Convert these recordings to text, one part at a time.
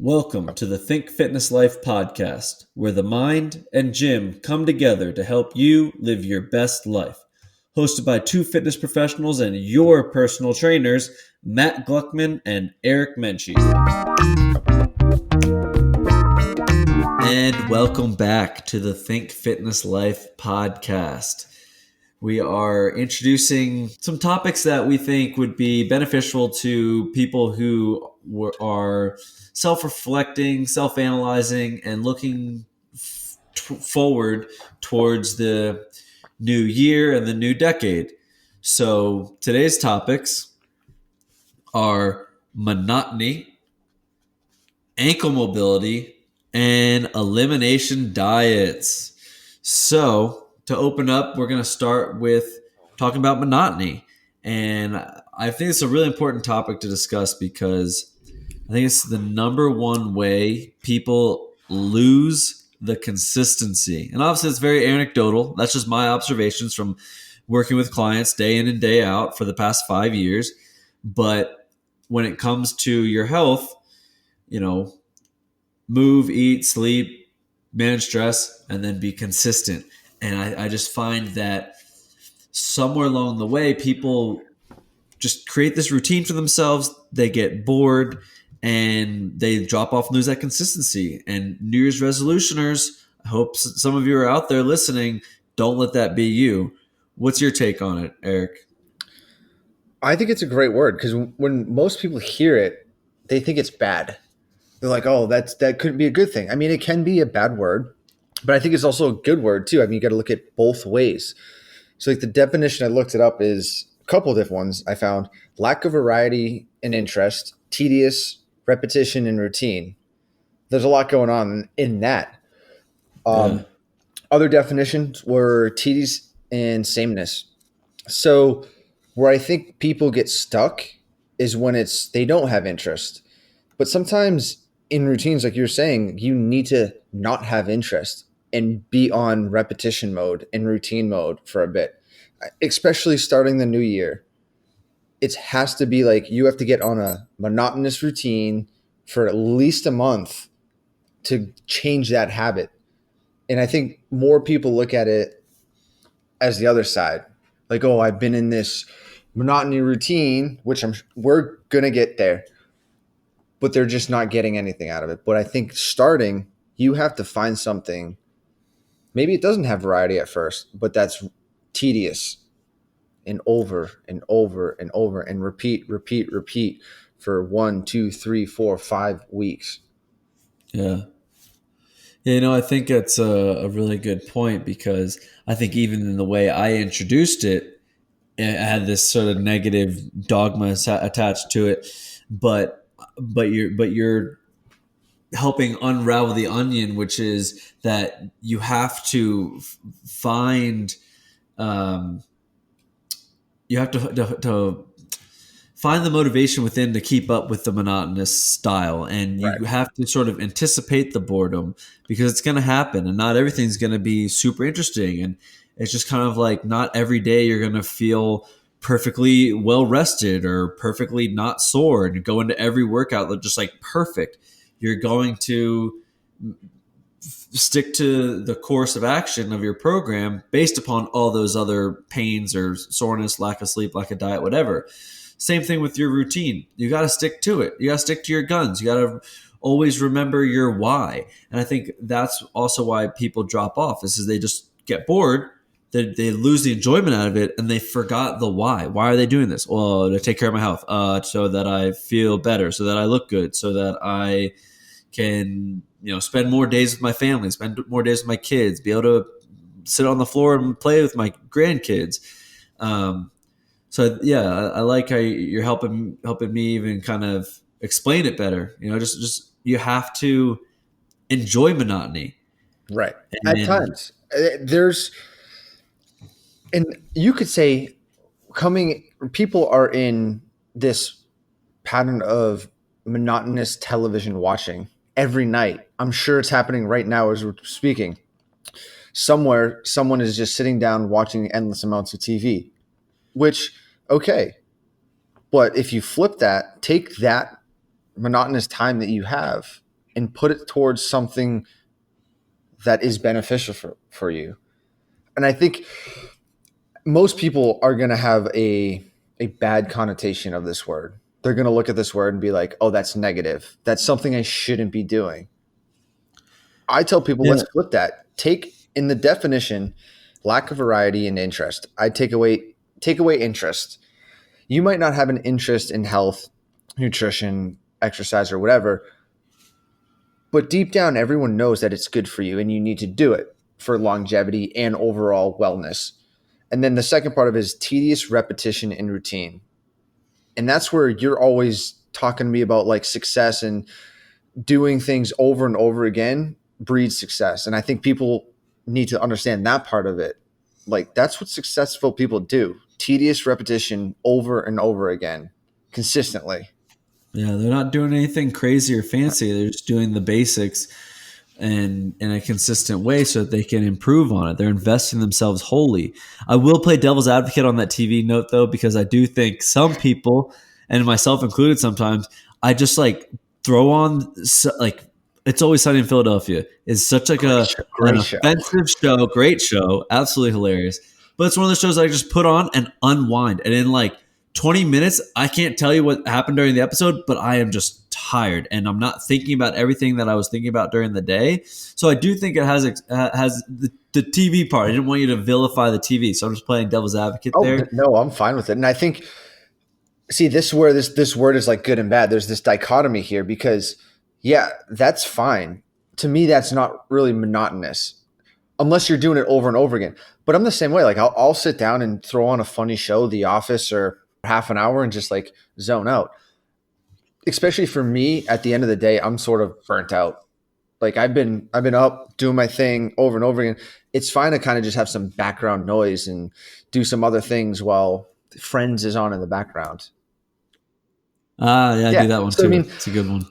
Welcome to the Think Fitness Life podcast, where the mind and gym come together to help you live your best life. Hosted by two fitness professionals and your personal trainers, Matt Gluckman and Eric Menchie. And welcome back to the Think Fitness Life podcast. We are introducing some topics that we think would be beneficial to people who are self-reflecting, self-analyzing, and looking forward towards the new year and the new decade. So today's topics are monotony, ankle mobility, and elimination diets. So to open up, we're going to start with talking about monotony. And I think it's a really important topic to discuss because I think it's the number one way people lose the consistency. And obviously it's very anecdotal. That's just my observations from working with clients day in and day out for the past 5 years. But when it comes to your health, move, eat, sleep, manage stress, and then be consistent. And I just find that somewhere along the way, people just create this routine for themselves. They get bored and they drop off and lose that consistency. And New Year's resolutioners, I hope some of you are out there listening. Don't let that be you. What's your take on it, Eric? I think it's a great word because when most people hear it, they think it's bad. They're like, oh, that couldn't be a good thing. I mean, it can be a bad word, but I think it's also a good word too. I mean, you got to look at both ways. So like the definition, I looked it up, is a couple of different ones I found: lack of variety and interest, tedious, repetition, and routine. There's a lot going on in that. Other definitions were tedious and sameness. So where I think people get stuck is when they don't have interest. But sometimes in routines, like you're saying, you need to not have interest and be on repetition mode and routine mode for a bit, especially starting the new year. It has to be like you have to get on a monotonous routine for at least a month to change that habit. And I think more people look at it as the other side. Like, oh, I've been in this monotony routine, which we're going to get there, but they're just not getting anything out of it. But I think starting, you have to find something. Maybe it doesn't have variety at first, but that's tedious and over and over and over and repeat for 1, 2, 3, 4, 5 weeks. Yeah. I think it's a really good point because I think even in the way I introduced it, it had this sort of negative dogma attached to it, but you're helping unravel the onion, which is that you have to find to find the motivation within to keep up with the monotonous style. And you have to sort of anticipate the boredom because it's going to happen and not everything's going to be super interesting. And it's just kind of like not every day you're going to feel perfectly well rested or perfectly not sore and go into every workout just like perfect. You're going to stick to the course of action of your program based upon all those other pains or soreness, lack of sleep, lack of diet, whatever. Same thing with your routine. You got to stick to it. You got to stick to your guns. You got to always remember your why. And I think that's also why people drop off is they just get bored. They lose the enjoyment out of it and they forgot the why. Why are they doing this? Well, to take care of my health, so that I feel better, so that I look good, so that I can, spend more days with my family, spend more days with my kids, be able to sit on the floor and play with my grandkids. So yeah, I like how you're helping me even kind of explain it better. Just you have to enjoy monotony. Right. At times and you could say people are in this pattern of monotonous television watching every night. I'm sure it's happening right now as we're speaking. Somewhere, someone is just sitting down watching endless amounts of TV, which, okay. But if you flip that, take that monotonous time that you have and put it towards something that is beneficial for you. And I think most people are going to have a bad connotation of this word. They're going to look at this word and be like, oh, that's negative. That's something I shouldn't be doing. I tell people, Yeah. let's flip that. Take in the definition, lack of variety and interest. I take away interest. You might not have an interest in health, nutrition, exercise, or whatever, but deep down, everyone knows that it's good for you and you need to do it for longevity and overall wellness. And then the second part of it is tedious repetition and routine. And that's where you're always talking to me about like success and doing things over and over again breeds success. And I think people need to understand that part of it. Like that's what successful people do. Tedious repetition over and over again, consistently. Yeah, they're not doing anything crazy or fancy. They're just doing the basics and in a consistent way so that they can improve on it. They're investing themselves wholly. I will play devil's advocate on that TV note though, because I do think some people, and myself included sometimes, I just like throw on like It's Always Sunny in Philadelphia is such like an Great show. offensive show, great show, absolutely hilarious. But it's one of those shows I just put on and unwind. And in like 20 minutes, I can't tell you what happened during the episode, but I am just tired and I'm not thinking about everything that I was thinking about during the day. So I do think it has the TV part. I didn't want you to vilify the TV, so I'm just playing devil's advocate there. No, I'm fine with it. And I think, see, this is where this word is like good and bad. There's this dichotomy here because, yeah, that's fine. To me, that's not really monotonous unless you're doing it over and over again. But I'm the same way. Like I'll sit down and throw on a funny show, The Office, or half an hour and just like zone out. Especially for me, at the end of the day, I'm sort of burnt out. Like I've been up doing my thing over and over again. It's fine to kind of just have some background noise and do some other things while Friends is on in the background. Yeah, I Yeah. do that one So too. I mean, It's a good one.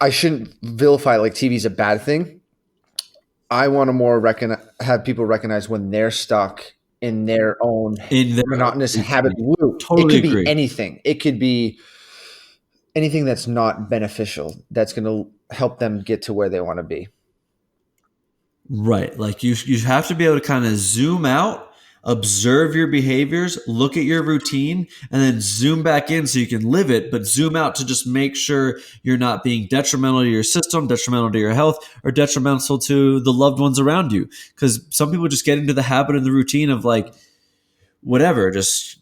I shouldn't vilify like TV's a bad thing. I want to more have people recognize when they're stuck in their own In their monotonous habit loop. Totally It could agree. be anything. It could be anything that's not beneficial. That's going to help them get to where they want to be. Right. Like you have to be able to kind of zoom out, observe your behaviors, look at your routine, and then zoom back in so you can live it, but zoom out to just make sure you're not being detrimental to your system, detrimental to your health, or detrimental to the loved ones around you. Because some people just get into the habit and the routine of like whatever, just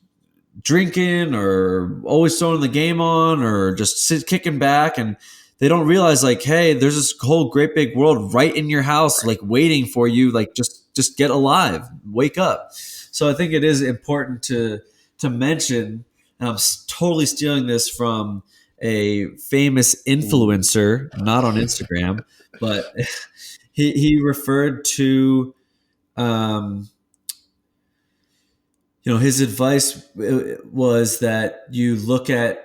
drinking or always throwing the game on or just kicking back, and they don't realize like, hey, there's this whole great big world right in your house, like waiting for you. Like just get alive, wake up. So I think it is important to mention, and I'm totally stealing this from a famous influencer, not on Instagram, but he referred to his advice was that you look at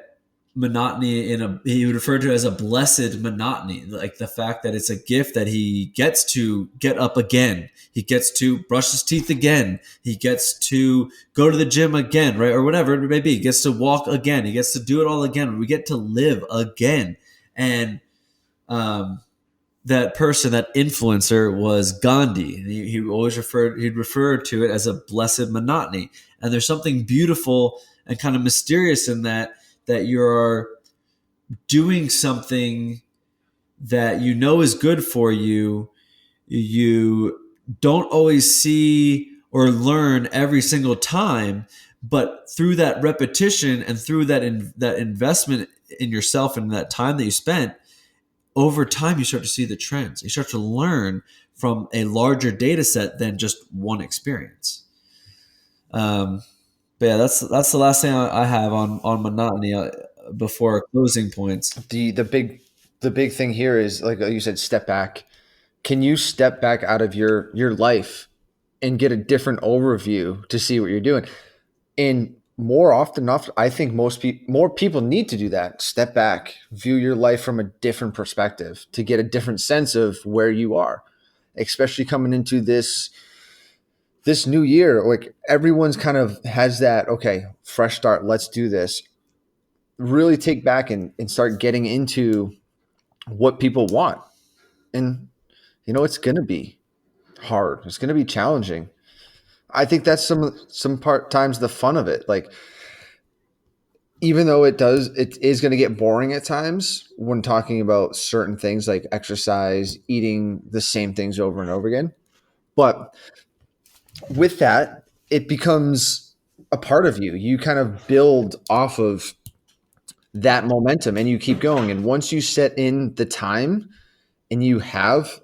monotony he would refer to it as a blessed monotony, like the fact that it's a gift that he gets to get up again, he gets to brush his teeth again, he gets to go to the gym again, right, or whatever it may be, he gets to walk again, he gets to do it all again, we get to live again. And that person, that influencer, was Gandhi. He'd refer to it as a blessed monotony. And there's something beautiful and kind of mysterious in that you're doing something that you know is good for you. You don't always see or learn every single time, but through that repetition and through that investment in yourself and that time that you spent, over time you start to see the trends. You start to learn from a larger data set than just one experience. But yeah, that's the last thing I have on monotony before our closing points. The big thing here is, like you said, step back. Can you step back out of your life and get a different overview to see what you're doing? And more often enough, I think more people need to do that. Step back, view your life from a different perspective to get a different sense of where you are, especially coming into this new year. Like everyone's kind of has that, okay, fresh start, let's do this. Really take back and start getting into what people want. And it's going to be hard. It's going to be challenging. I think that's some part times the fun of it. Like, even though it is going to get boring at times when talking about certain things like exercise, eating the same things over and over again. But with that, it becomes a part of you. You kind of build off of that momentum and you keep going. And once you set in the time and you have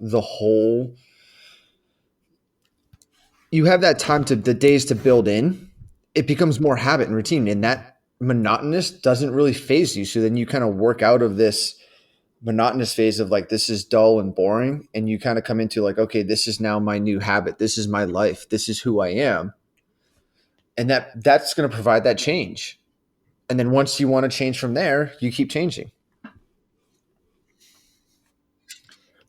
that time to the days to build in, it becomes more habit and routine. And that monotonous doesn't really phase you. So then you kind of work out of this monotonous phase of like, this is dull and boring. And you kind of come into like, okay, this is now my new habit. This is my life. This is who I am. And that's going to provide that change. And then once you want to change from there, you keep changing.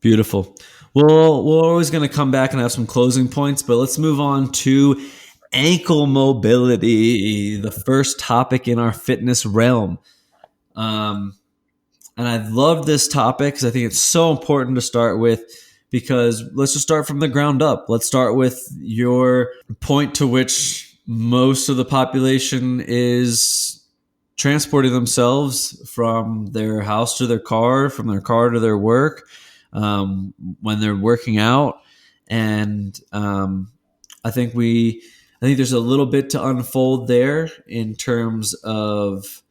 Beautiful. Well, we're always going to come back and have some closing points, but let's move on to ankle mobility, the first topic in our fitness realm. And I love this topic because I think it's so important to start with, because let's just start from the ground up. Let's start with your point to which most of the population is transporting themselves from their house to their car, from their car to their work, when they're working out. And I think there's a little bit to unfold there in terms of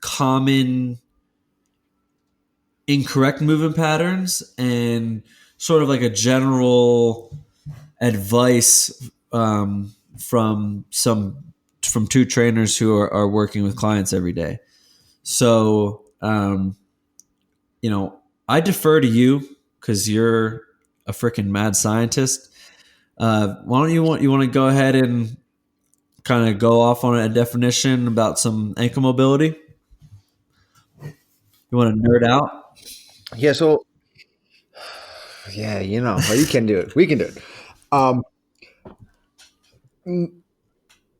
common incorrect movement patterns and sort of like a general advice from two trainers who are working with clients every day. So I defer to you because you're a freaking mad scientist. Why don't you want to go ahead and kind of go off on a definition about some ankle mobility? You want to nerd out? Yeah. So, yeah, you can do it. We can do it. And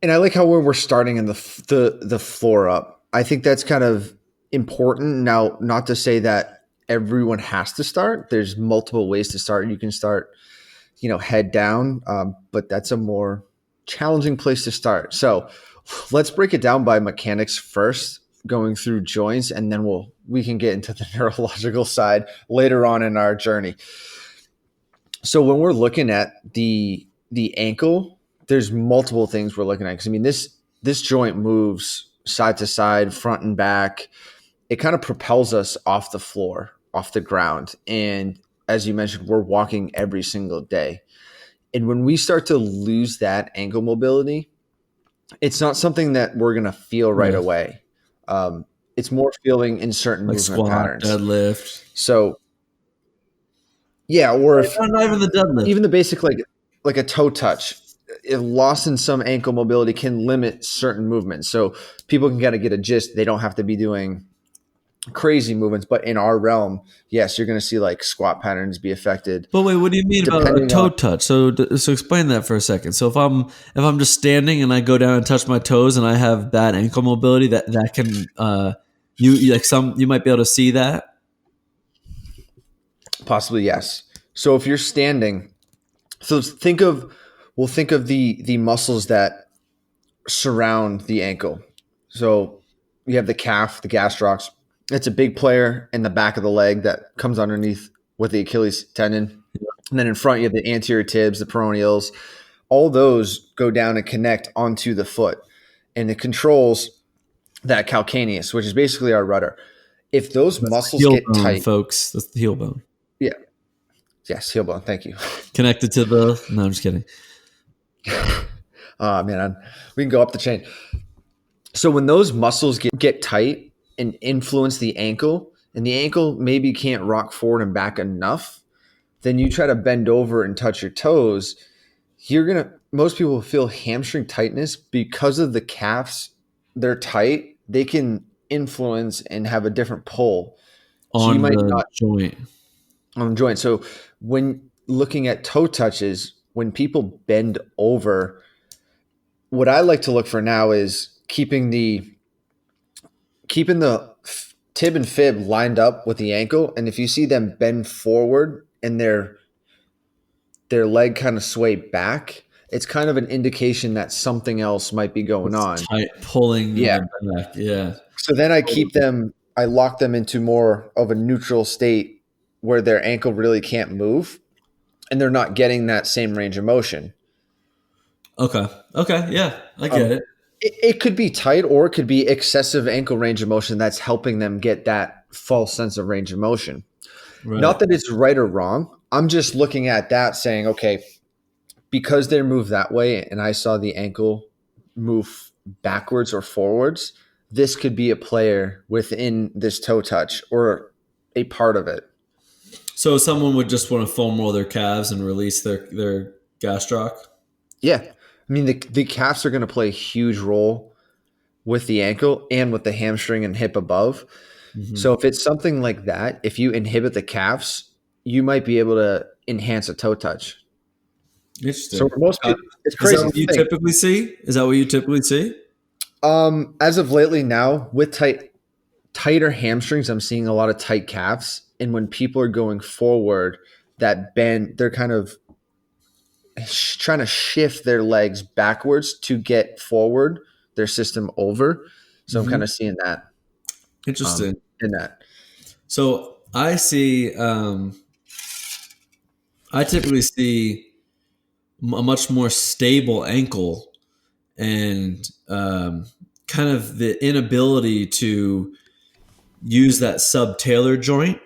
I like how we're starting in the floor up. I think that's kind of important. Now, not to say that everyone has to start. There's multiple ways to start. You can start, head down, but that's a more challenging place to start. So let's break it down by mechanics first, going through joints, and then we can get into the neurological side later on in our journey. So when we're looking at the ankle, there's multiple things we're looking at. Because I mean, this joint moves side to side, front and back. It kind of propels us off the floor, off the ground. And as you mentioned, we're walking every single day. And when we start to lose that ankle mobility, it's not something that we're going to feel right away. It's more feeling in certain Like movement squat, patterns. deadlift. So, yeah, or if not even the deadlift. even the basic like a toe touch, if loss in some ankle mobility can limit certain movements. So people can kind of get a gist. They don't have to be doing crazy movements, but in our realm, yes, you're going to see like squat patterns be affected. But wait, what do you mean about a toe touch? So explain that for a second. So if I'm just standing and I go down and touch my toes and I have bad ankle mobility, that can you might be able to see that. Possibly, yes. So if you're standing, we'll think of the muscles that surround the ankle. So you have the calf, the gastrocs. It's a big player in the back of the leg that comes underneath with the Achilles tendon. And then in front, you have the anterior tibs, the peroneals. All those go down and connect onto the foot. And it controls that calcaneus, which is basically our rudder. If those muscles get tight, folks, that's the heel bone. Yeah. Yes, heel bone. Thank you. Connected to the... No, I'm just kidding. Oh, man, we can go up the chain. So when those muscles get tight and influence the ankle, and the ankle maybe can't rock forward and back enough, then you try to bend over and touch your toes, most people feel hamstring tightness because of the calves. They're tight. They can influence and have a different pull. On the joint. On the joint. So when looking at toe touches, when people bend over, what I like to look for now is keeping the tib and fib lined up with the ankle, and if you see them bend forward and their leg kind of sway back, it's kind of an indication that something else might be going It's on. tight, pulling in Yeah. the back. Yeah. So then I lock them into more of a neutral state where their ankle really can't move and they're not getting that same range of motion. Okay. Okay. Yeah, I get Um, it. it could be tight or it could be excessive ankle range of motion that's helping them get that false sense of range of motion. Not Right. that it's right or wrong. I'm just looking at that saying, okay, because they moved that way and I saw the ankle move backwards or forwards, this could be a player within this toe touch or a part of it. So someone would just want to foam roll their calves and release their gastroc. Yeah. I mean, the calves are going to play a huge role with the ankle and with the hamstring and hip above. Hmm. So if it's something like that, if you inhibit the calves, you might be able to enhance a toe touch. So Interesting. for most people, it's Is that crazy what to you think. typically see? Is that what you typically see? As of lately now, with tighter hamstrings, I'm seeing a lot of tight calves. And when people are going forward, that bend, they're kind of trying to shift their legs backwards to get forward their system over. So I'm kind Hmm. of seeing that Interesting. in that. So I see. I typically see a much more stable ankle and kind of the inability to use that subtalar joint.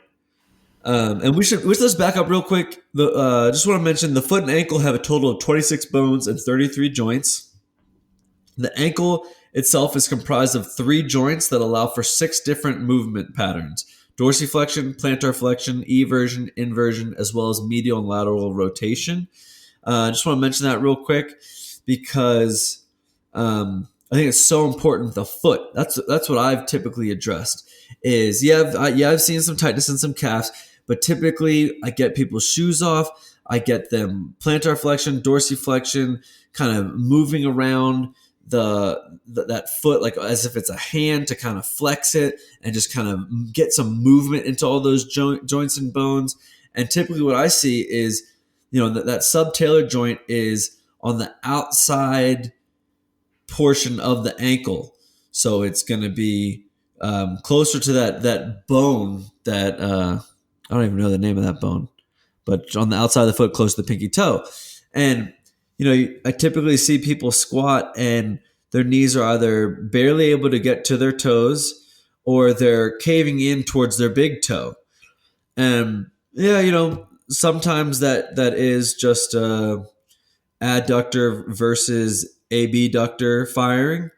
And let's back up real quick. Just want to mention the foot and ankle have a total of 26 bones and 33 joints. The ankle itself is comprised of 3 joints that allow for 6 different movement patterns: dorsiflexion, plantar flexion, eversion, inversion, as well as medial and lateral rotation. I just want to mention that real quick because I think it's so important. The foot. That's what I've typically addressed. Is I've seen some tightness in some calves, but typically I get people's shoes off. I get them plantar flexion, dorsiflexion, kind of moving around that foot like as if it's a hand to kind of flex it and just kind of get some movement into all those joints and bones. And typically what I see is, that subtalar joint is on the outside portion of the ankle, so it's going to be closer to that bone that I don't even know the name of that bone, but on the outside of the foot, close to the pinky toe. And I typically see people squat and their knees are either barely able to get to their toes or they're caving in towards their big toe. And yeah, sometimes that is just adductor versus abductor firing.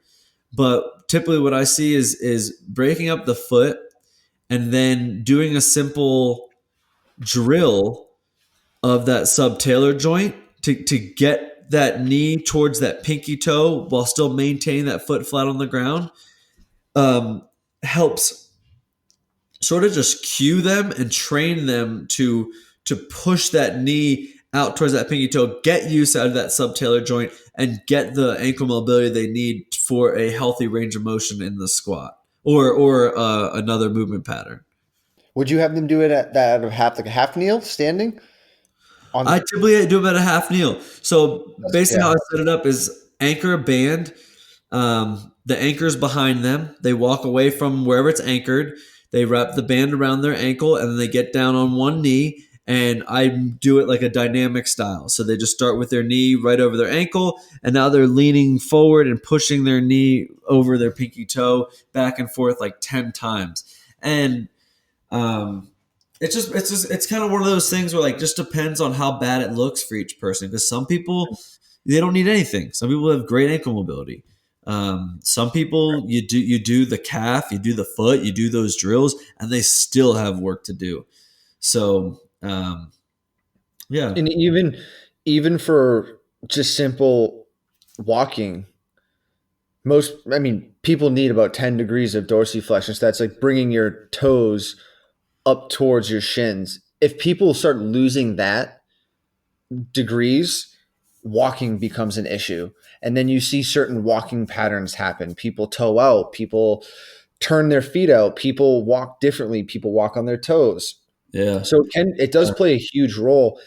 But typically, what I see is breaking up the foot and then doing a simple drill of that subtalar joint to get that knee towards that pinky toe while still maintaining that foot flat on the ground. Helps sort of just cue them and train them to push that knee out towards that pinky toe, get use out of that subtalar joint, and get the ankle mobility they need for a healthy range of motion in the squat or another movement pattern. Would you have them do it at that half, like a half kneel standing I on? typically do about a half kneel. So basically, Yeah. how I set it up is anchor a band. The anchor's behind them. They walk away from wherever it's anchored. They wrap the band around their ankle and then they get down on one knee. And I do it like a dynamic style. So they just start with their knee right over their ankle, and now they're leaning forward and pushing their knee over their pinky toe back and forth like 10 times. And um, it's kind of one of those things where like just depends on how bad it looks for each person. Because some people, they don't need anything. Some people have great ankle mobility. Some people you do the calf, you do the foot, you do those drills, and they still have work to do. So yeah, And even for just simple walking, I mean, people need about 10 degrees of dorsiflexion. So that's like bringing your toes up towards your shins. If people start losing that degrees, walking becomes an issue. And then you see certain walking patterns happen. People toe out, people turn their feet out. People walk differently. People walk on their toes. Yeah. So it does play a huge role.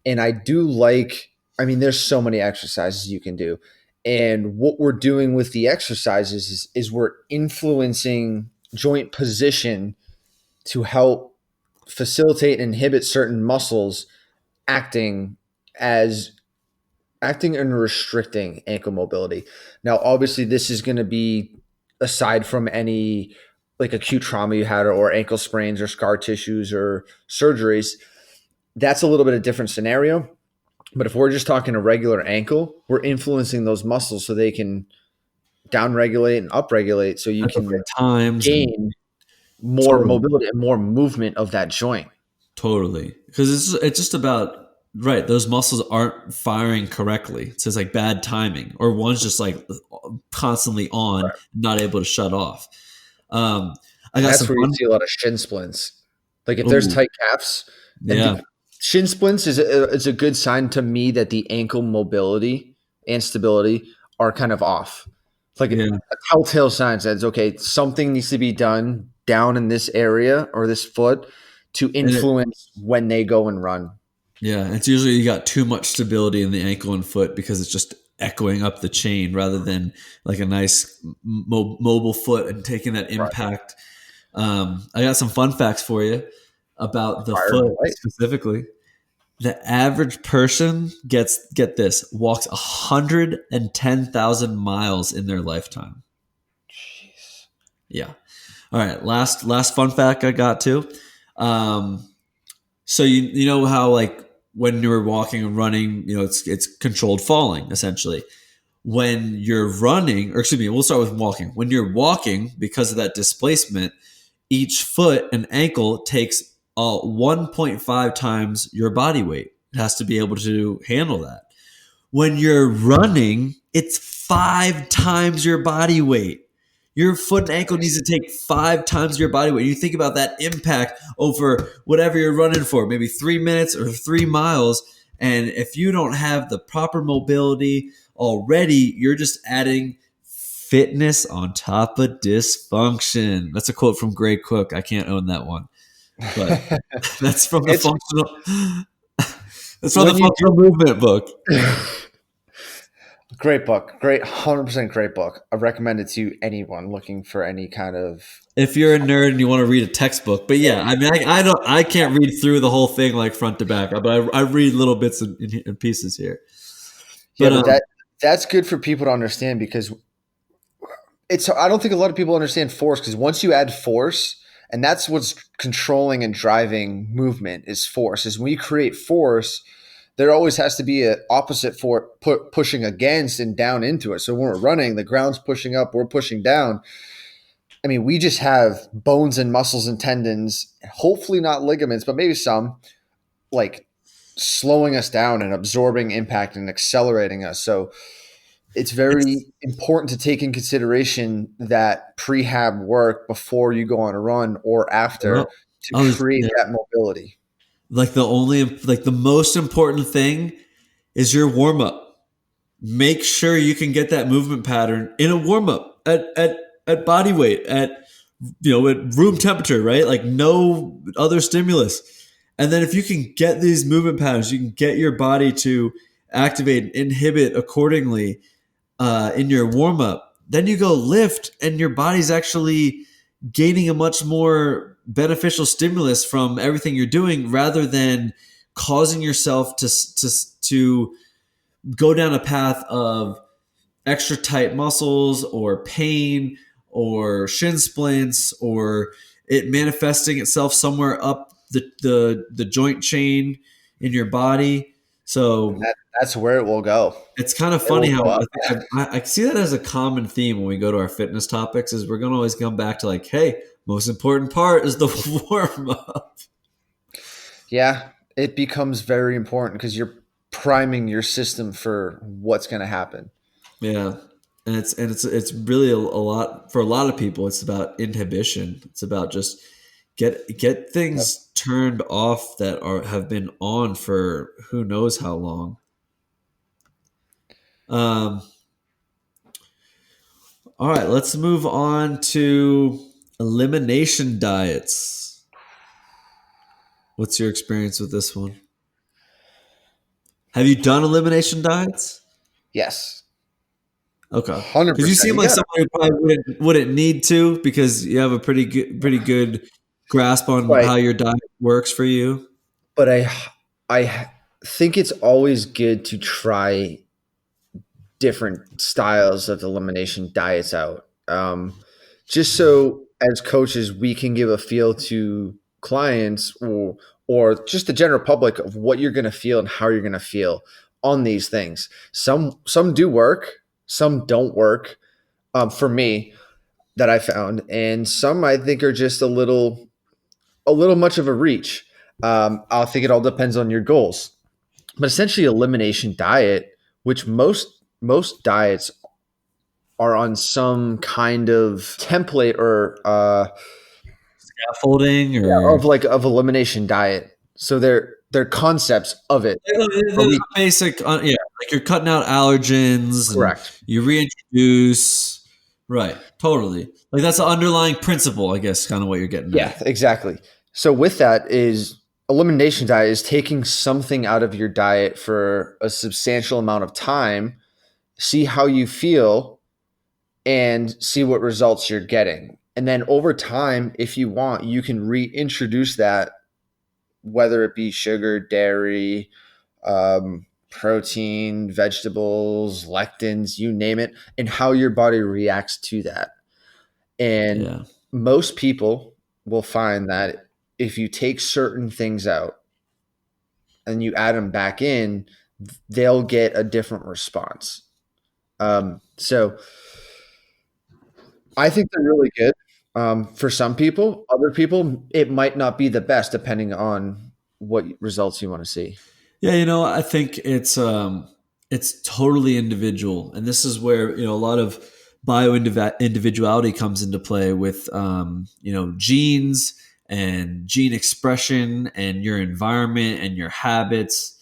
And I do like, I mean, there's so many exercises you can do. And what we're doing with the exercises is we're influencing joint position to help facilitate and inhibit certain muscles acting as acting and restricting ankle mobility. Now, obviously, this is going to be aside from any like acute trauma you had or ankle sprains or scar tissues or surgeries. That's a little bit of different scenario. But if we're just talking a regular ankle, we're influencing those muscles so they can downregulate and upregulate so you At the can right times and gain more totally. mobility and more movement of that joint. Totally, because it's just about right. Those muscles aren't firing correctly. So it's like bad timing, or one's just like constantly on, not able to shut off. Um, I And got that's some where you fun. see a lot of shin splints. Like if there's Ooh, tight calves, and yeah, shin splints is a good sign to me that the ankle mobility and stability are kind of off. It's like yeah, a telltale sign says, okay, something needs to be done down in this area or this foot to and influence when they go and run. yeah. It's usually you got too much stability in the ankle and foot because it's just echoing up the chain rather than like a nice mobile foot and taking that Right. impact. I got some fun facts for you about the Fire foot away. specifically. The average person get this walks 110,000 miles in their lifetime. Jeez. Yeah. All right. Last fun fact I got too. Um, so you know how like when you're walking and running, it's controlled falling essentially. When you're running, or excuse me, we'll start with walking. When you're walking, because of that displacement, each foot and ankle takes 1.5 times your body weight. It has to be able to handle that. When you're running, it's 5 times your body weight. Your foot and ankle needs to take 5 times your body weight. You think about that impact over whatever you're running for, maybe 3 minutes or 3 miles. And if you don't have the proper mobility already, you're just adding fitness on top of dysfunction. That's a quote from Gray Cook. I can't own that one, but that's from the It's functional. That's from the when you functional movement book. do great book, great 100% great book. I recommend it to anyone looking for any kind of If you're a nerd and you want to read a textbook, but yeah, I mean, I can't read through the whole thing like front to back, but I read little bits and pieces here. yeah, But but that's good for people to understand because it's I don't think a lot of people understand force because once you add force, and that's what's controlling and driving movement is force. Is when you create force, there always has to be an opposite for pushing against and down into it. So when we're running, the ground's pushing up, we're pushing down. I mean, we just have bones and muscles and tendons, hopefully not ligaments, but maybe some, like slowing us down and absorbing impact and accelerating us. So it's it's very important to take in consideration that prehab work before you go on a run or after well, to I was create yeah, that mobility. like the most important thing is your warm up. Make sure you can get that movement pattern in a warm up at body weight at room temperature, right? Like no other stimulus. And then if you can get these movement patterns, you can get your body to activate and inhibit accordingly in your warm up. Then you go lift, and your body's actually gaining a much more beneficial stimulus from everything you're doing, rather than causing yourself to go down a path of extra tight muscles or pain or shin splints or it manifesting itself somewhere up the joint chain in your body. And So that's where it will go. it's kind of It funny will how go up. I see that as a common theme when we go to our fitness topics is we're going to always come back to like, hey, most important part is the warm up. Yeah, it becomes very important because you're priming your system for what's going to happen. Yeah. And it's really a lot for a lot of people. It's about inhibition. It's about just get Yep. things turned off that have been on for who knows how long. Um, all right, let's move on to Elimination diets. What's your experience with this one? Have you done elimination diets? Yes, Okay, because you 100%. seem You like got it. somebody who probably wouldn't need to because you have a pretty good grasp on Right. how your diet works for you. But I think it's always good to try different styles of elimination diets out. Just so as coaches, we can give a feel to clients or just the general public of what you're going to feel and how you're going to feel on these things. Some do work, some don't work. For me, that I found, and some I think are just a little much of a reach. I think it all depends on your goals, but essentially, elimination diet, which most diets are on some kind of template or Scaffolding of or like of elimination diet. So they're concepts of it. Or there's we a basic, yeah, like you're cutting out allergens and correct. you reintroduce, right? Totally, like that's the underlying principle, I guess, kind of what you're getting Yeah, at. exactly. So with that is elimination diet is taking something out of your diet for a substantial amount of time, see how you feel, and see what results you're getting. And then over time, if you want, you can reintroduce that, whether it be sugar, dairy, protein, vegetables, lectins, you name it, and how your body reacts to that. And Yeah, most people will find that if you take certain things out and you add them back in, they'll get a different response. So I think they're really good for some people. Other people, it might not be the best depending on what results you want to see. yeah. I think it's totally individual, and this is where a lot of bio individuality comes into play with genes and gene expression and your environment and your habits,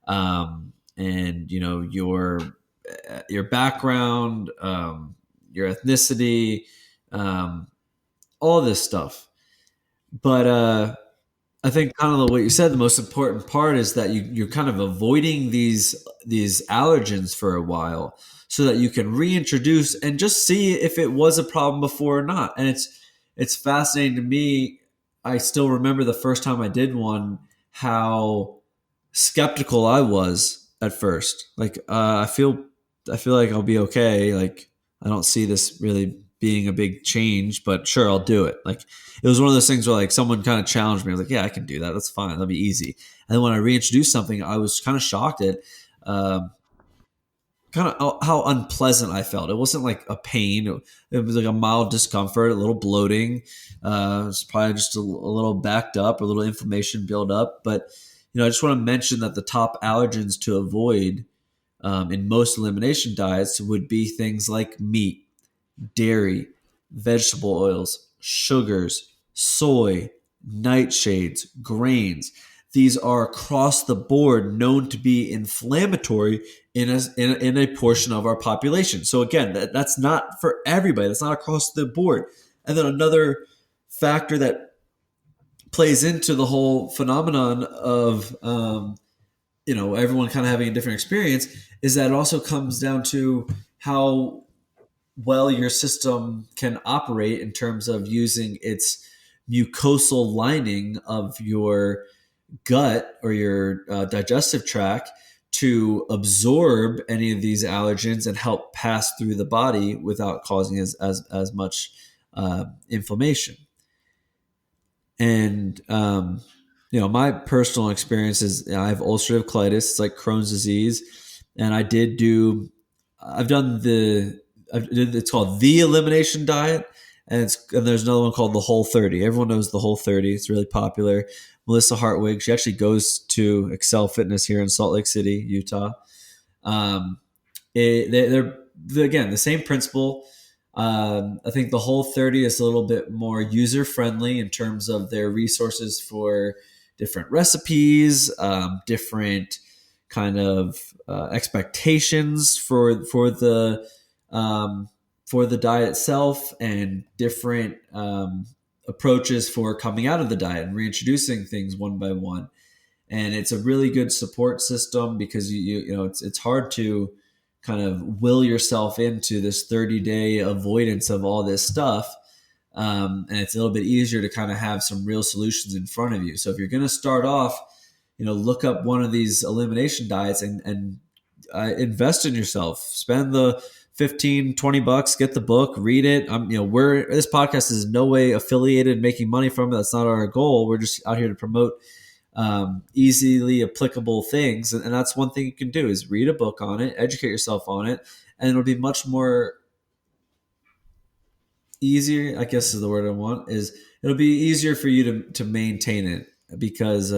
and your background, your ethnicity, um, all this stuff. But I think kind of what you said, the most important part is that you're kind of avoiding these allergens for a while so that you can reintroduce and just see if it was a problem before or not. And it's fascinating to me. I still remember the first time I did one, how skeptical I was at first. Like I feel like I'll be okay. Like I don't see this really being a big change, but sure, I'll do it. Like it was one of those things where like someone kind of challenged me. I was like, yeah, I can do that. That's fine. That'll be easy. And then when I reintroduced something, I was kind of shocked at um, kind of how unpleasant I felt. It wasn't like a pain. It was like a mild discomfort, a little bloating. It's probably just a little backed up, a little inflammation build up. But I just want to mention that the top allergens to avoid in most elimination diets would be things like meat, dairy, vegetable oils, sugars, soy, nightshades, grains. These are across the board known to be inflammatory in a portion of our population. So again, that's not for everybody. That's not across the board. And then another factor that plays into the whole phenomenon of everyone kind of having a different experience is that it also comes down to how well your system can operate in terms of using its mucosal lining of your gut or your digestive tract to absorb any of these allergens and help pass through the body without causing as much inflammation. And my personal experience is I have ulcerative colitis. It's like Crohn's disease, and I've done it's called the elimination diet, and there's another one called the Whole 30. Everyone knows the Whole 30. It's really popular. Melissa Hartwig, she actually goes to Excel Fitness here in Salt Lake City, Utah. Um, they're again the same principle. I think the Whole 30 is a little bit more user friendly in terms of their resources for different recipes, different kind of expectations for the for the diet itself and different approaches for coming out of the diet and reintroducing things one by one. And it's a really good support system because you know it's hard to kind of will yourself into this 30-day avoidance of all this stuff. And it's a little bit easier to kind of have some real solutions in front of you. So if you're going to start off, look up one of these elimination diets and invest in yourself. Spend the 15-20 bucks, get the book, read it. This podcast is in no way affiliated making money from it. That's not our goal. We're just out here to promote easily applicable things. And that's one thing you can do is read a book on it, educate yourself on it, and it'll be much more easier, I guess is the word I want, is it'll be easier for you to maintain it because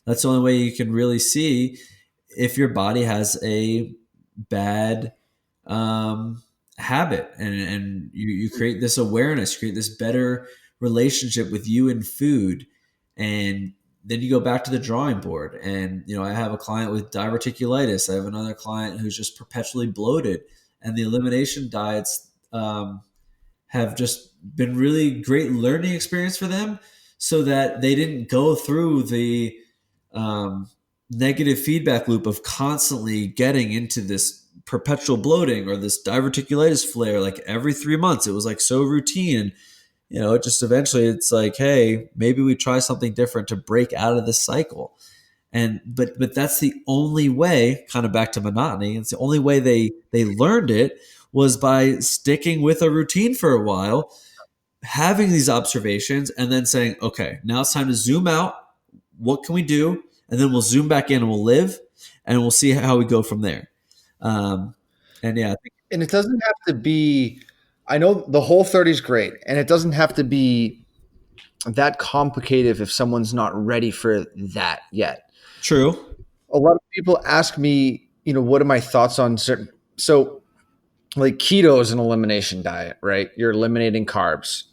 that's the only way you can really see if your body has a bad habit, and you create this awareness, you create this better relationship with you and food, and then you go back to the drawing board. And I have a client with diverticulitis. I have another client who's just perpetually bloated, and the elimination diets have just been really great learning experience for them, so that they didn't go through the negative feedback loop of constantly getting into this perpetual bloating or this diverticulitis flare like every 3 months. It was like so routine. It just eventually it's like, hey, maybe we try something different to break out of this cycle. And but that's the only way, kind of back to monotony. It's the only way they learned it was by sticking with a routine for a while, having these observations, and then saying, okay, now it's time to zoom out. What can we do? And then we'll zoom back in and we'll live, and we'll see how we go from there. And yeah, and it doesn't have to be. I know the Whole30 is great, and it doesn't have to be that complicated if someone's not ready for that yet. True. A lot of people ask me, what are my thoughts on certain. So, like keto is an elimination diet, right? You're eliminating carbs.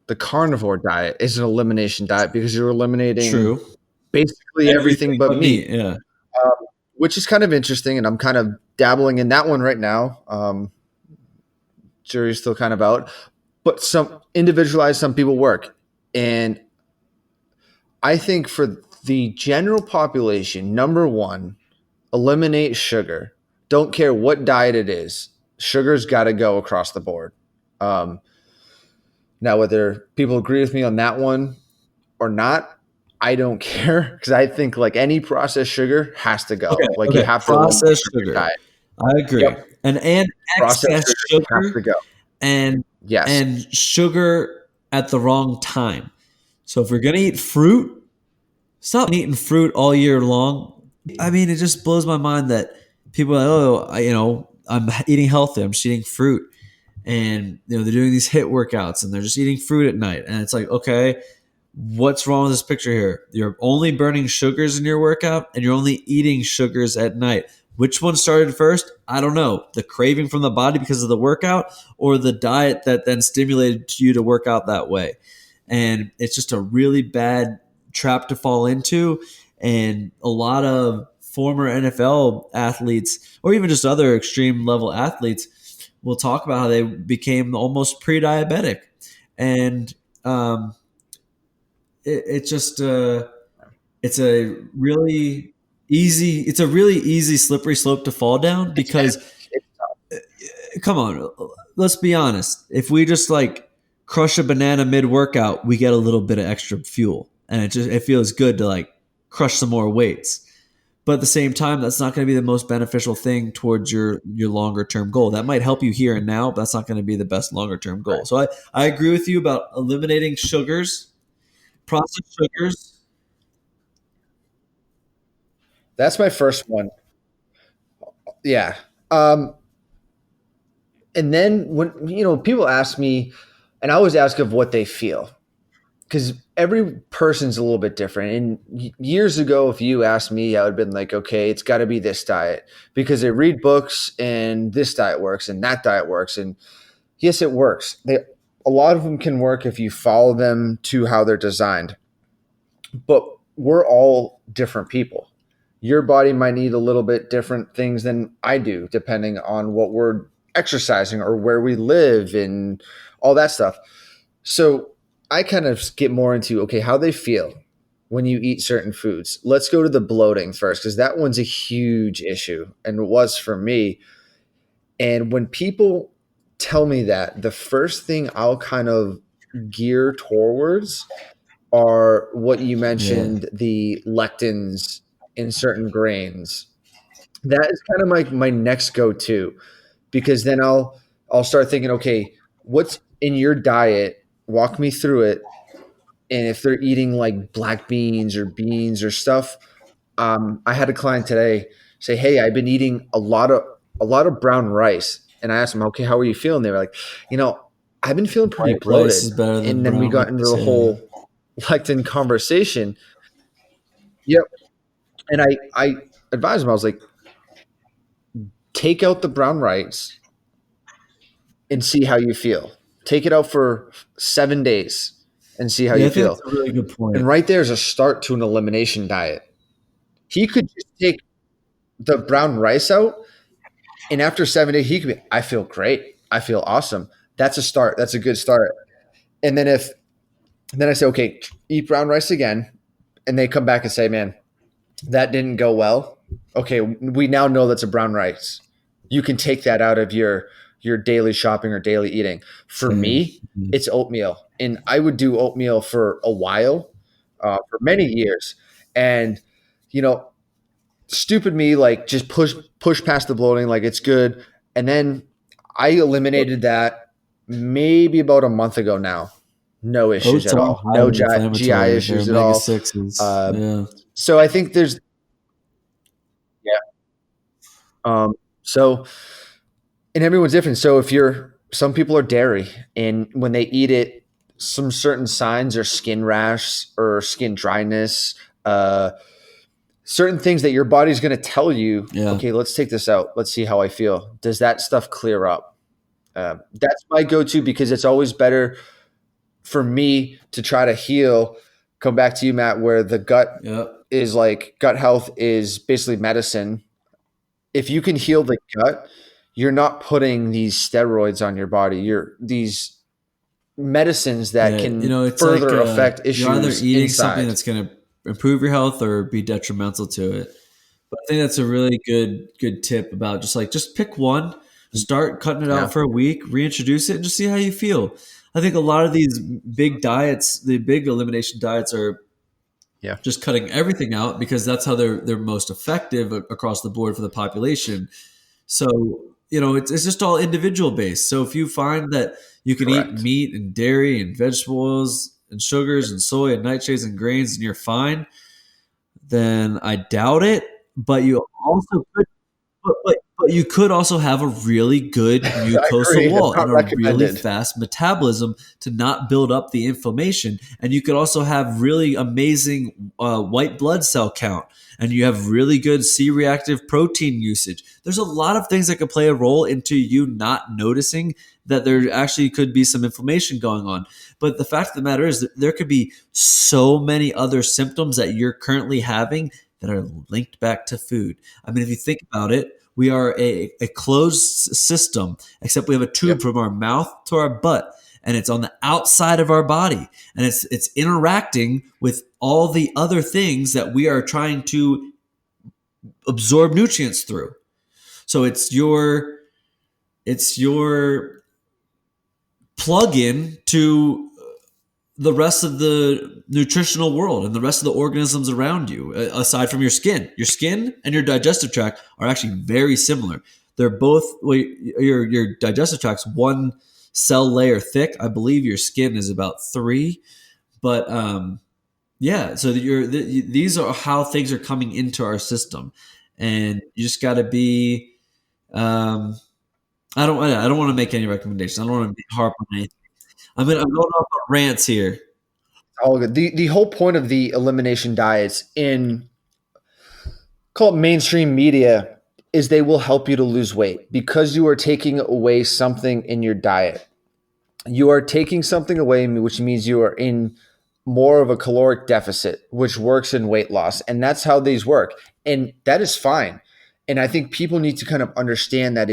The carnivore diet is an elimination diet because you're eliminating True. basically everything but meat. Yeah. Which is kind of interesting, and I'm kind of dabbling in that one right now. Jury's still kind of out, but some individualized, some people work. And I think for the general population, number one, eliminate sugar. Don't care what diet it is. Sugar's got to go across the board. Now, whether people agree with me on that one or not, I don't care, because I think like any processed sugar has to go. You have processed sugar. Diet. I agree. Yep. And excess sugar has to go. And yes, and sugar at the wrong time. So if you're gonna eat fruit, stop eating fruit all year long. I mean, it just blows my mind that people are like, I'm eating healthy. I'm just eating fruit, and they're doing these HIIT workouts and they're just eating fruit at night. And it's like, okay, what's wrong with this picture here? You're only burning sugars in your workout, and you're only eating sugars at night. Which one started first? I don't know. The craving from the body because of the workout, or the diet that then stimulated you to work out that way. And it's just a really bad trap to fall into. And a lot of former NFL athletes, or even just other extreme level athletes, will talk about how they became almost pre-diabetic. And it's a really easy slippery slope to fall down, because come on, let's be honest. If we just like crush a banana mid workout, we get a little bit of extra fuel, and it feels good to like crush some more weights. But at the same time, that's not going to be the most beneficial thing towards your longer term goal. That might help you here and now, but that's not going to be the best longer term goal. Right. So I agree with you about eliminating sugars, processed sugars. That's my first one. Yeah. And then when people ask me, and I always ask of what they feel, because every person's a little bit different. And years ago, if you asked me, I would have been like, okay, it's got to be this diet, because they read books and this diet works and that diet works. And yes, it works. A lot of them can work if you follow them to how they're designed. But we're all different people. Your body might need a little bit different things than I do, depending on what we're exercising or where we live and all that stuff. So I kind of get more into, okay, how they feel when you eat certain foods. Let's go to the bloating first, because that one's a huge issue, and it was for me. And when people tell me that, the first thing I'll kind of gear towards are what you Yeah. mentioned, the lectins in certain grains. That is kind of my next go-to, because then I'll start thinking, okay, what's in your diet? Walk me through it. And if they're eating like black beans or stuff, I had a client today say, "Hey, I've been eating a lot of brown rice," and I asked them, "Okay, how are you feeling?" They were like, "You know, I've been feeling pretty White rice bloated." is better than And then we brown got into rice. the Yeah. whole lectin conversation. Yep. And I advised them. I was like, take out the brown rice and see how you feel. Take it out for 7 days and see how Yeah, you I think that's feel. a really good point. And right there is a start to an elimination diet. He could just take the brown rice out, and after 7 days, he could be, I feel great. I feel awesome. That's a start. That's a good start. And then I say, okay, eat brown rice again. And they come back and say, man, that didn't go well. Okay, we now know that's a brown rice. You can take that out of your daily shopping or daily eating. For Same. me, it's oatmeal, and I would do oatmeal for a while, for many years. And you know, stupid me, like just push past the bloating, like it's good. And then I eliminated that maybe about a month ago now. No issues Oats at are all. No highly GI inflammatory. They're issues at omega all. sixes. Uh, Yeah. so I think there's yeah. So and everyone's different. So if you're some people are dairy, and when they eat it, some certain signs are skin rash or skin dryness, uh, certain things that your body's going to tell you, Yeah. okay, let's take this out. Let's see how I feel. Does that stuff clear up? That's my go-to, because it's always better for me to try to heal. Come back to you, Matt, where the Yep. gut health is basically medicine. If you can heal the gut, you're not putting these steroids on your body. You're these medicines that Yeah. can It's like further affect you're either issues eating something inside. that's going to improve your health or be detrimental to it. But I think that's a really good tip about just pick one, start cutting it out Yeah. for a week, reintroduce it, and just see how you feel. I think a lot of these big diets, the big elimination diets, are Yeah. just cutting everything out because that's how they're most effective across the board for the population. So it's just all individual based. So if you find that you can eat Correct. meat and dairy and vegetables and sugars and soy and nightshades and grains and you're fine, then I doubt it. But you also could, but you could also have a really good I mucosal agree. It's wall and not a really recommended. fast metabolism to not build up the inflammation. And you could also have really amazing white blood cell count. And you have really good C-reactive protein usage. There's a lot of things that could play a role into you not noticing that there actually could be some inflammation going on. But the fact of the matter is that there could be so many other symptoms that you're currently having that are linked back to food. I mean, if you think about it, we are a closed system, except we have a tube Yep. from our mouth to our butt, and it's on the outside of our body, and it's interacting with all the other things that we are trying to absorb nutrients through. So it's your plug-in to the rest of the nutritional world and the rest of the organisms around you, aside from your skin. Your skin and your digestive tract are actually very similar. They're both, well, your digestive tract's one cell layer thick. I believe your skin is about three. But yeah, so these are how things are coming into our system, and you just got to be. Um, I don't want to make any recommendations. I don't want to harp on anything. I'm going off on rants here. All good. The whole point of the elimination diets in, call it, mainstream media, is they will help you to lose weight because you are taking away something in your diet. You are taking something away, which means you are in more of a caloric deficit, which works in weight loss. And that's how these work. And that is fine. And I think people need to kind of understand that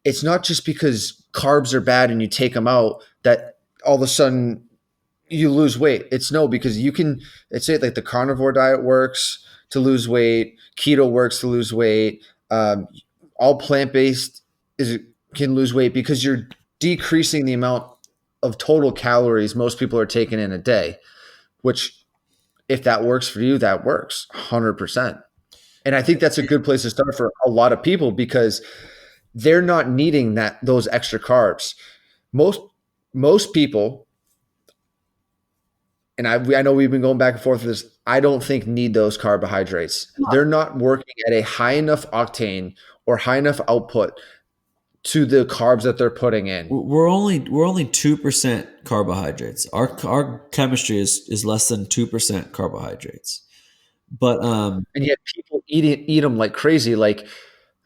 it's not just because carbs are bad and you take them out that all of a sudden you lose weight. It's no, because you can, let's say like the carnivore diet works to lose weight, keto works to lose weight, all plant based is can lose weight because you're decreasing the amount of total calories most people are taking in a day. Which, if that works for you, that works 100%. And I think that's a good place to start for a lot of people because they're not needing those extra carbs. Most most people, and I know we've been going back and forth with this, I don't think need those carbohydrates. They're not working at a high enough octane or high enough output to the carbs that they're putting in. We're only 2% carbohydrates. Our chemistry is less than 2% carbohydrates. But And yet people eat them like crazy. Like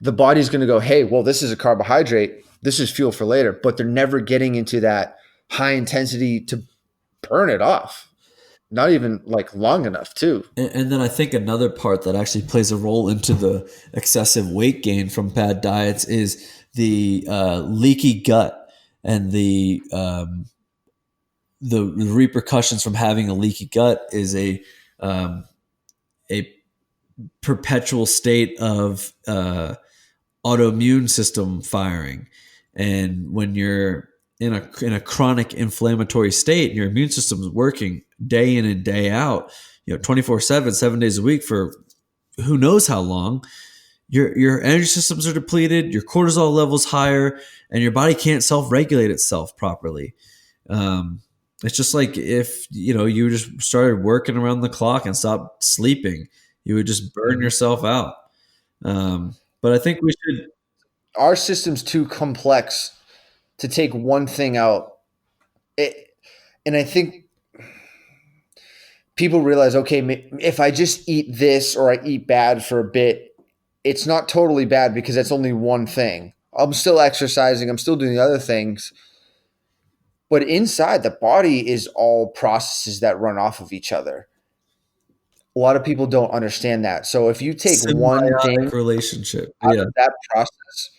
the body's going to go, hey, well, this is a carbohydrate. This is fuel for later. But they're never getting into that high intensity to burn it off. Not even like long enough too. and then I think another part that actually plays a role into the excessive weight gain from bad diets is the leaky gut and the repercussions from having a leaky gut is a perpetual state of autoimmune system firing. And when you're in a chronic inflammatory state, and your immune system is working day in and day out, 24/7, 7 days a week for who knows how long, your energy systems are depleted, your cortisol levels higher, and your body can't self-regulate itself properly. It's just like if you just started working around the clock and stopped sleeping, you would just burn yourself out. But I think we should. Our system's too complex to take one thing out. And I think people realize, okay, if I just eat this or I eat bad for a bit, it's not totally bad because that's only one thing. I'm still exercising. I'm still doing the other things. But inside the body is all processes that run off of each other. A lot of people don't understand that. So if you take one thing Symbiotic relationship. out Yeah. of that process,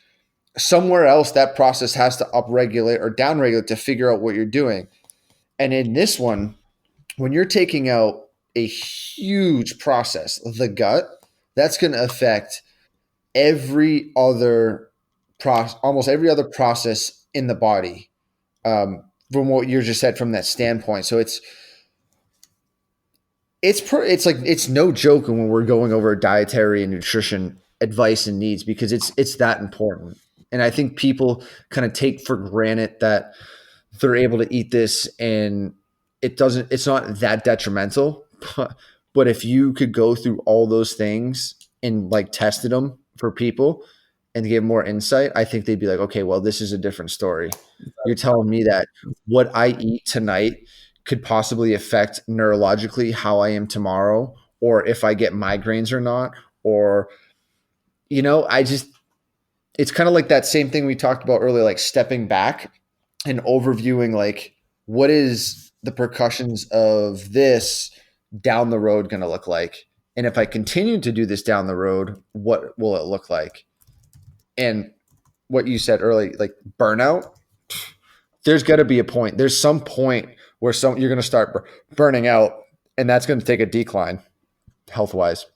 somewhere else that process has to upregulate or downregulate to figure out what you're doing. And in this one, when you're taking out a huge process, the gut, that's going to affect almost every other process in the body. From what you just said from that standpoint. So it's like it's no joke when we're going over dietary and nutrition advice and needs because it's that important. And I think people kind of take for granted that they're able to eat this and it's not that detrimental. But if you could go through all those things and like tested them for people and give more insight, I think they'd be like, okay, well, this is a different story. You're telling me that what I eat tonight could possibly affect neurologically how I am tomorrow, or if I get migraines or not, or, it's kind of like that same thing we talked about earlier, like stepping back and overviewing, like, what is the percussions of this down the road going to look like? And if I continue to do this down the road, what will it look like? And what you said earlier, like burnout, there's got to be a point. There's some point where you're going to start burning out, and that's going to take a decline health wise.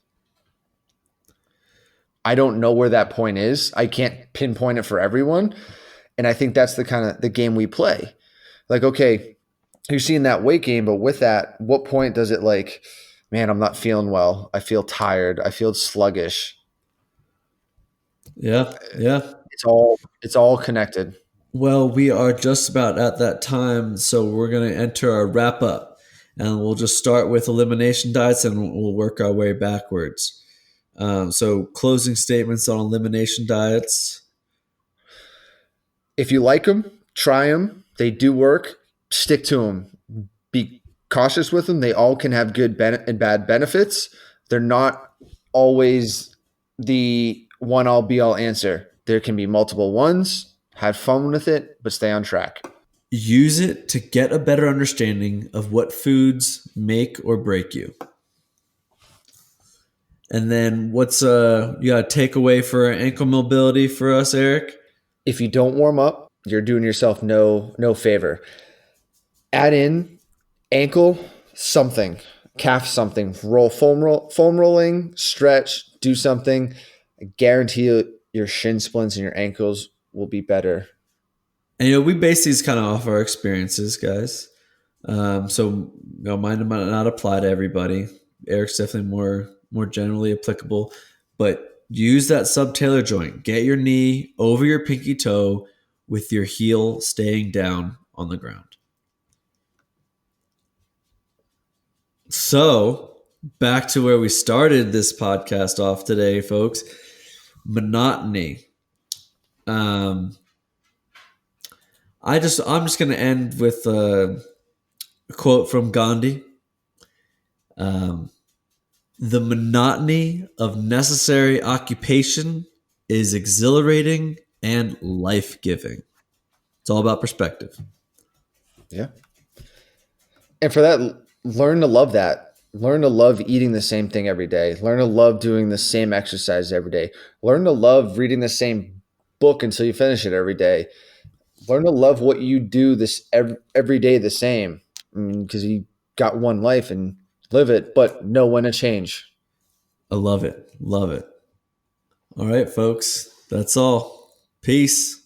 I don't know where that point is. I can't pinpoint it for everyone. And I think that's the kind of the game we play. Like, okay, you're seeing that weight gain, but with that, what point does it like, man, I'm not feeling well. I feel tired. I feel sluggish. Yeah. Yeah. It's all connected. Well, we are just about at that time, so we're going to enter our wrap up, and we'll just start with elimination diets, and we'll work our way backwards. So, closing statements on elimination diets. If you like them, try them. They do work. Stick to them. Be cautious with them. They all can have good and bad benefits. They're not always the one all be all answer. There can be multiple ones. Have fun with it, but stay on track. Use it to get a better understanding of what foods make or break you. And then what's you got a takeaway for ankle mobility for us, Eric? If you don't warm up, you're doing yourself no favor. Add in ankle something, calf something, foam rolling, stretch, do something. I guarantee you your shin splints and your ankles will be better. And we base these kind of off our experiences, guys. So mine might not apply to everybody. Eric's definitely more generally applicable, but use that subtalar joint. Get your knee over your pinky toe with your heel staying down on the ground. So back to where we started this podcast off today, folks. Monotony. I'm just going to end with a quote from Gandhi. The monotony of necessary occupation is exhilarating and life-giving. It's all about perspective. Yeah. And for that, learn to love that. Learn to love eating the same thing every day. Learn to love doing the same exercise every day. Learn to love reading the same book until you finish it every day. Learn to love what you do this every day the same, because you got one life and live it, but know when to change. I love it. Love it. All right, folks. That's all. Peace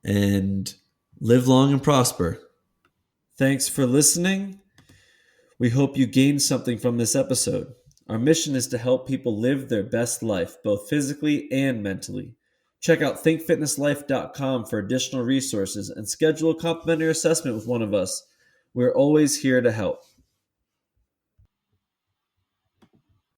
and live long and prosper. Thanks for listening. We hope you gained something from this episode. Our mission is to help people live their best life, both physically and mentally. Check out thinkfitnesslife.com for additional resources and schedule a complimentary assessment with one of us. We're always here to help.